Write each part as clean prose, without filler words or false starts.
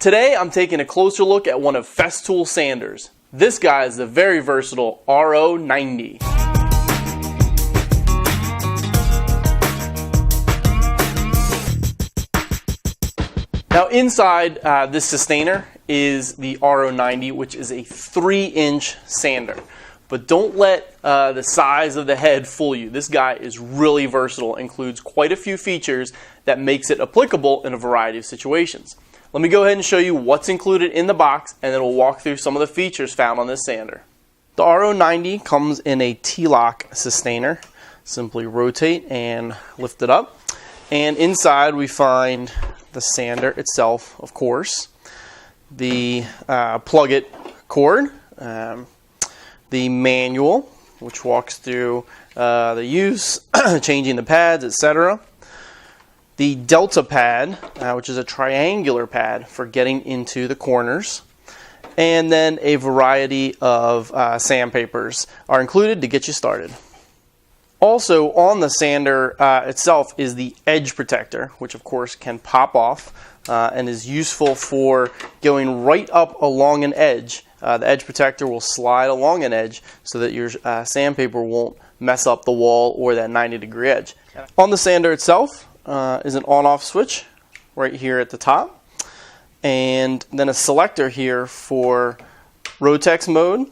Today I'm taking a closer look at one of Festool sanders. This guy is the very versatile RO90. Now inside this sustainer is the RO90, which is a 3-inch sander. But don't let the size of the head fool you. This guy is really versatile, includes quite a few features that makes it applicable in a variety of situations. Let me go ahead and show you what's included in the box, and then we'll walk through some of the features found on this sander. The RO90 comes in a T-lock sustainer. Simply rotate and lift it up. And inside we find the sander itself, of course, the plug-it cord, the manual, which walks through the use, changing the pads, etc. The Delta pad, which is a triangular pad for getting into the corners. And then a variety of sandpapers are included to get you started. Also on the sander itself is the edge protector, which of course can pop off and is useful for going right up along an edge. The edge protector will slide along an edge so that your sandpaper won't mess up the wall or that 90-degree edge. On the sander itself is an on-off switch right here at the top, and then a selector here for rotex mode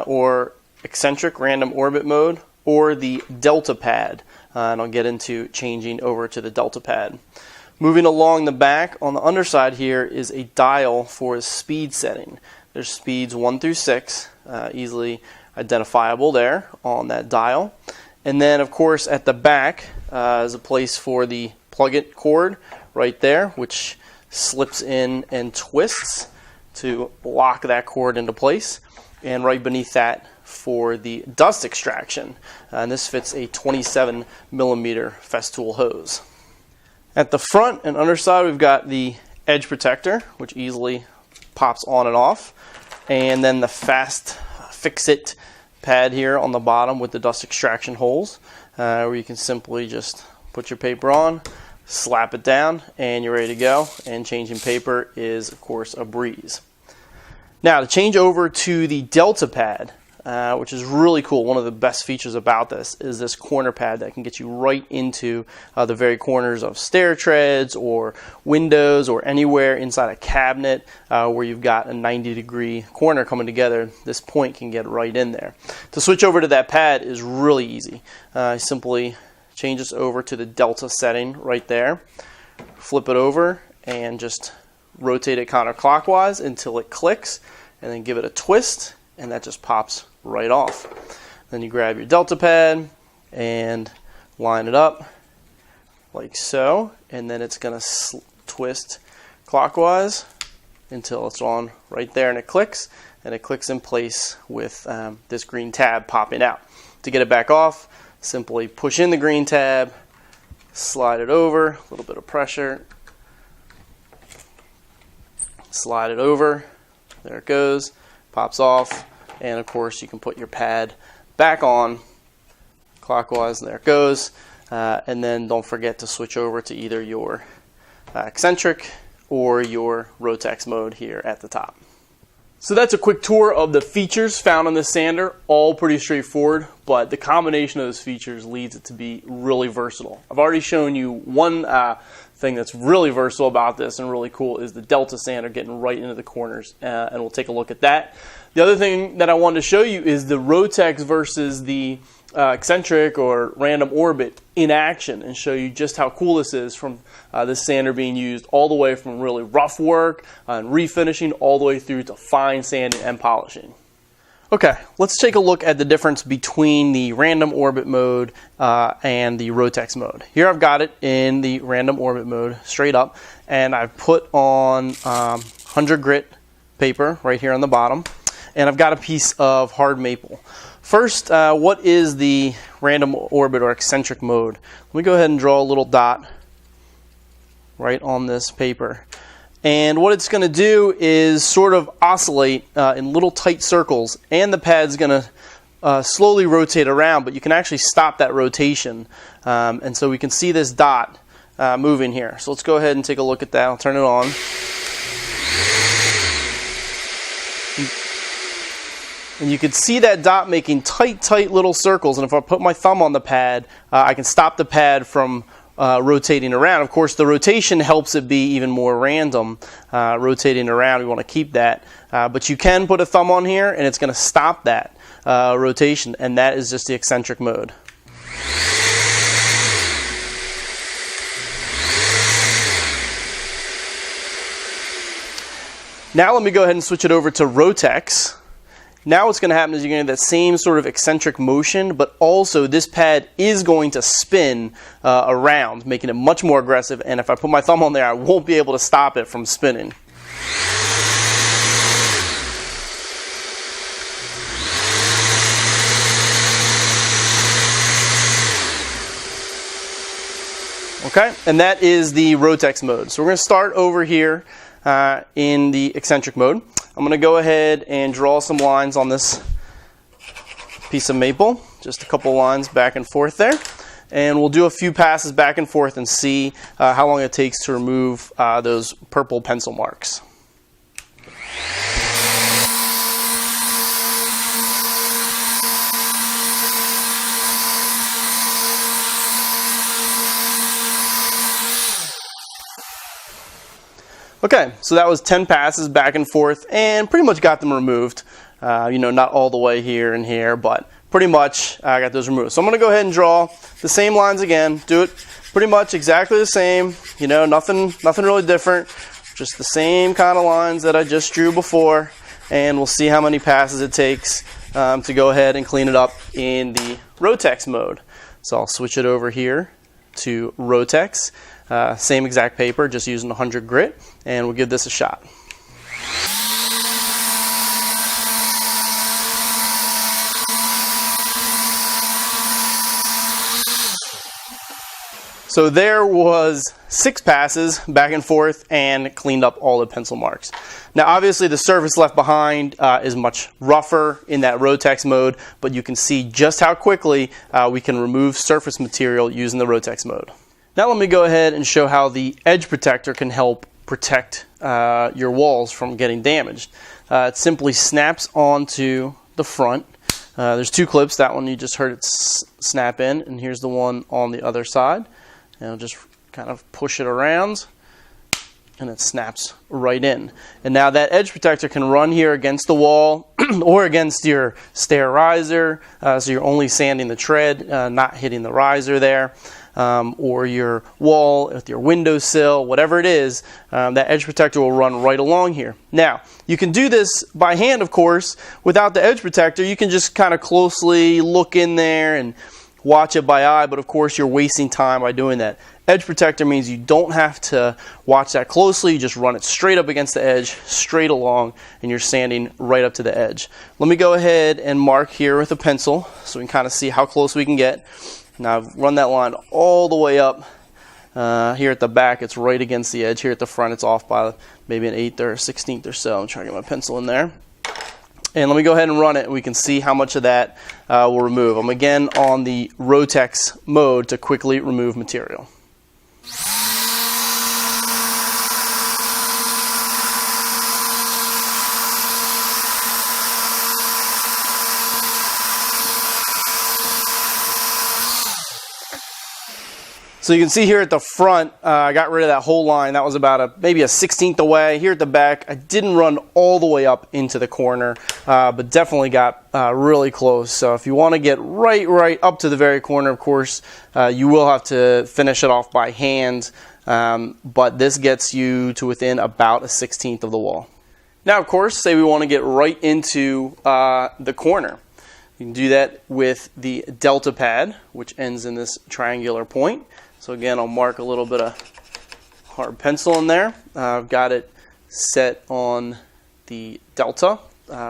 or eccentric random orbit mode, or the Delta pad, and I'll get into changing over to the Delta pad. Moving along the back, on the underside here is a dial for speed setting. There's speeds 1 through 6, easily identifiable there on that dial. And then of course at the back is a place for the plug-it cord right there, which slips in and twists to lock that cord into place. And right beneath that for the dust extraction. And this fits a 27mm Festool hose. At the front and underside we've got the edge protector, which easily pops on and off. And then the fast fix-it pad here on the bottom with the dust extraction holes, where you can simply just put your paper on, slap it down, and you're ready to go. And changing paper is of course a breeze. Now to change over to the Delta pad, which is really cool. One of the best features about this is this corner pad that can get you right into the very corners of stair treads or windows or anywhere inside a cabinet where you've got a 90-degree corner coming together. This point can get right in there. To switch over to that pad is really easy. Simply change this over to the Delta setting right there, flip it over, and just rotate it counterclockwise until it clicks, and then give it a twist, and that just pops right off. Then you grab your Delta pad and line it up like so, and then it's going to twist clockwise until it's on right there, and it clicks in place with this green tab popping out. To get it back off, simply push in the green tab, slide it over, a little bit of pressure, slide it over, there it goes, pops off. And of course you can put your pad back on clockwise, and there it goes. And then don't forget to switch over to either your eccentric or your rotex mode here at the top. So that's a quick tour of the features found on this sander. All pretty straightforward, but the combination of those features leads it to be really versatile. I've already shown you one thing that's really versatile about this and really cool is the Delta sander getting right into the corners, and we'll take a look at that. The other thing that I wanted to show you is the rotex versus the eccentric or random orbit in action, and show you just how cool this is from this sander being used all the way from really rough work and refinishing all the way through to fine sanding and polishing. Okay, let's take a look at the difference between the random orbit mode and the rotex mode. Here I've got it in the random orbit mode straight up, and I've put on 100 grit paper right here on the bottom, and I've got a piece of hard maple. First, what is the random orbit or eccentric mode? Let me go ahead and draw a little dot right on this paper. And what it's going to do is sort of oscillate in little tight circles, and the pad's going to slowly rotate around, but you can actually stop that rotation. And so we can see this dot moving here. So let's go ahead and take a look at that. I'll turn it on. And you can see that dot making tight little circles. And if I put my thumb on the pad, I can stop the pad from rotating around. Of course, the rotation helps it be even more random. Rotating around, we want to keep that. But you can put a thumb on here, and it's going to stop that rotation. And that is just the eccentric mode. Now let me go ahead and switch it over to Rotex. Now what's going to happen is you're going to get that same sort of eccentric motion, but also this pad is going to spin around, making it much more aggressive. And if I put my thumb on there, I won't be able to stop it from spinning. Okay, and that is the Rotex mode. So we're going to start over here in the eccentric mode. I'm going to go ahead and draw some lines on this piece of maple, just a couple lines back and forth there. And we'll do a few passes back and forth and see how long it takes to remove those purple pencil marks. Okay, so that was 10 passes back and forth and pretty much got them removed. Not all the way here and here, but pretty much I got those removed. So I'm going to go ahead and draw the same lines again. Do it pretty much exactly the same. Nothing really different. Just the same kind of lines that I just drew before. And we'll see how many passes it takes to go ahead and clean it up in the Rotex mode. So I'll switch it over here to Rotex. Same exact paper, just using 100 grit, and we'll give this a shot. So there was 6 passes back and forth and cleaned up all the pencil marks. Now obviously the surface left behind is much rougher in that Rotex mode, but you can see just how quickly we can remove surface material using the Rotex mode. Now let me go ahead and show how the edge protector can help protect your walls from getting damaged. It simply snaps onto the front. There's 2 clips. That one you just heard it snap in, and here's the one on the other side. And I'll just kind of push it around, and it snaps right in. And now that edge protector can run here against the wall or against your stair riser, so you're only sanding the tread, not hitting the riser there. Or your wall, with your windowsill, whatever it is, that edge protector will run right along here. Now, you can do this by hand, of course. Without the edge protector, you can just kind of closely look in there and watch it by eye, but of course you're wasting time by doing that. Edge protector means you don't have to watch that closely. You just run it straight up against the edge, straight along, and you're sanding right up to the edge. Let me go ahead and mark here with a pencil so we can kind of see how close we can get. Now I've run that line all the way up. Here at the back, it's right against the edge. Here at the front, it's off by maybe an 1/8 or a 1/16 or so. I'm trying to get my pencil in there. And let me go ahead and run it, and we can see how much of that we'll remove. I'm again on the Rotex mode to quickly remove material. So you can see here at the front, I got rid of that whole line. That was about maybe a 1/16 away. Here at the back, I didn't run all the way up into the corner, but definitely got really close. So if you want to get right up to the very corner, of course, you will have to finish it off by hand, but this gets you to within about a 1/16 of the wall. Now, of course, say we want to get right into the corner. You can do that with the delta pad, which ends in this triangular point. So again, I'll mark a little bit of hard pencil in there. I've got it set on the delta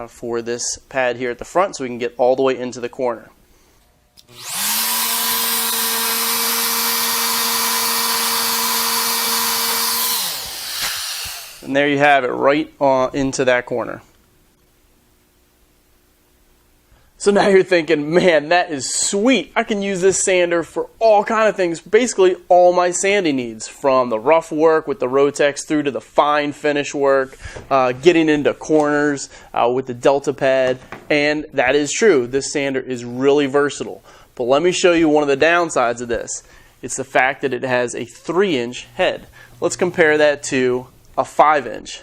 for this pad here at the front so we can get all the way into the corner. And there you have it, right into that corner. So now you're thinking, man, that is sweet. I can use this sander for all kind of things, basically all my sanding needs, from the rough work with the Rotex through to the fine finish work, getting into corners with the Delta pad. And that is true. This sander is really versatile. But let me show you one of the downsides of this. It's the fact that it has a 3-inch head. Let's compare that to a 5-inch.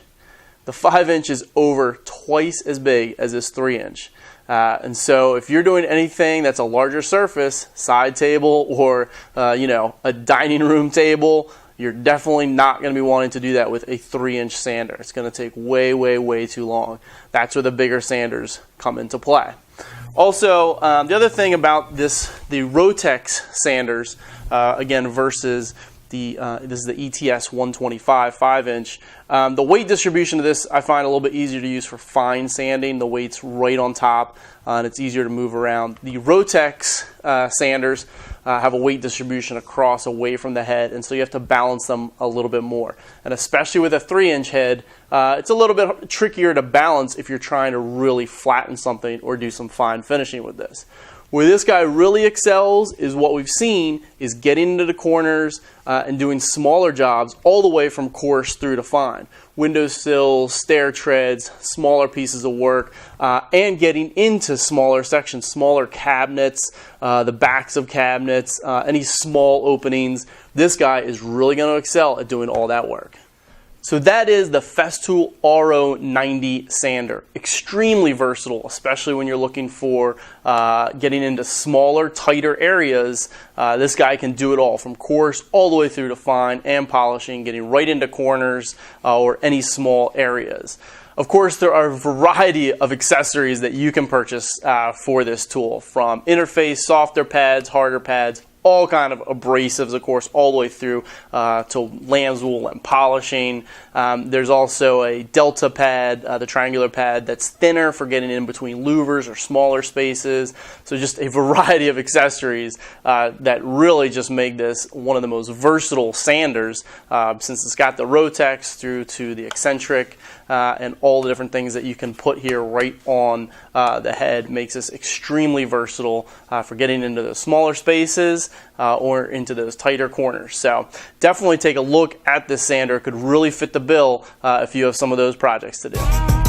The 5-inch is over twice as big as this 3-inch. And so if you're doing anything that's a larger surface, side table or a dining room table, you're definitely not going to be wanting to do that with a 3-inch sander. It's going to take way, way, way too long. That's where the bigger sanders come into play. Also, the other thing about the Rotex sanders, again, versus this is the ETS 125 5-inch. The weight distribution of this I find a little bit easier to use for fine sanding. The weight's right on top and it's easier to move around. The Rotex sanders have a weight distribution across away from the head, and so you have to balance them a little bit more. And especially with a 3-inch head, it's a little bit trickier to balance if you're trying to really flatten something or do some fine finishing with this. Where this guy really excels is what we've seen is getting into the corners and doing smaller jobs all the way from coarse through to fine. Window sills, stair treads, smaller pieces of work, and getting into smaller sections, smaller cabinets, the backs of cabinets, any small openings. This guy is really going to excel at doing all that work. So that is the Festool RO90 sander. Extremely versatile, especially when you're looking for getting into smaller, tighter areas. This guy can do it all, from coarse all the way through to fine and polishing, getting right into corners or any small areas. Of course, there are a variety of accessories that you can purchase for this tool, from interface, softer pads, harder pads, all kind of abrasives, of course, all the way through to lamb's wool and polishing. There's also a Delta pad, the triangular pad that's thinner for getting in between louvers or smaller spaces. So just a variety of accessories that really just make this one of the most versatile sanders, since it's got the Rotex through to the eccentric and all the different things that you can put here right on the head. Makes this extremely versatile for getting into the smaller spaces or into those tighter corners. So definitely take a look at this sander. It could really fit the bill if you have some of those projects to do.